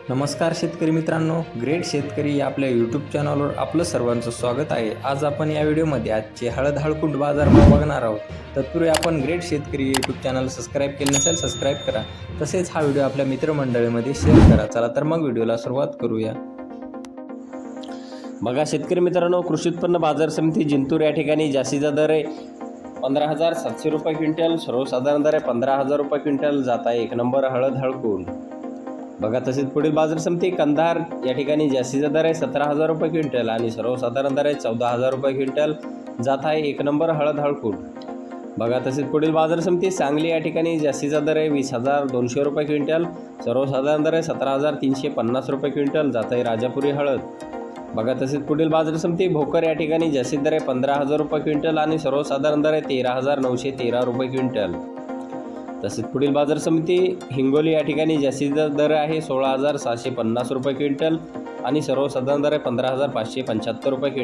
नमस्कार शेतकरी मित्रांनो, ग्रेट शेतकरी या आपल्या यूट्यूब चॅनलवर आपलं सर्वांचं स्वागत आहे। आज आपण या व्हिडिओमध्ये आजचे हळद हळकुंड बाजारभाव बघणार आहोत। तत्पूर्वी आपण ग्रेट शेतकरी यूट्यूब चॅनल सबस्क्राईब केले नसेल सबस्क्राईब करा, तसेच हा व्हिडिओ आपल्या मित्रमंडळीमध्ये शेअर करा। चला तर मग व्हिडिओला सुरुवात करूया। बघा शेतकरी मित्रांनो, कृषी उत्पन्न बाजार समिती जिंतूर या ठिकाणी जास्तीचा दर आहे 15,700 रुपये क्विंटल, सर्वसाधारण दर आहे 15,000 रुपये क्विंटल जात आहे। एक नंबर हळद हळकुंड। बघा तसेच पुढील बाजार समिती कंधार या ठिकाणी जास्तीचा दर आहे 17,000 रुपये क्विंटल आणि सर्वसाधारण दर आहे 14,000 रुपये क्विंटल जात आहे। एक नंबर हळद हळकुंड। बघा तसेच पुढील बाजार समिती सांगली या ठिकाणी जास्तीचा दर आहे 20,200 रुपये क्विंटल, सर्वसाधारण दर आहे 17,350 रुपये क्विंटल जात आहे राजापुरी हळद। बघा तसेच पुढील बाजार समिती भोकर या ठिकाणी जास्तीत दर आहे 15,000 रुपये क्विंटल आणि सर्वसाधारण दर आहे 13,913 रुपये क्विंटल। तसेच पुढील बाजार समिती हिंगोली या ठिकाणी जास्तीचा दर आहे 16,750 रुपये क्विंटल आणि सर्वसाधारण दर आहे 15,575 रुपये क्विंटल।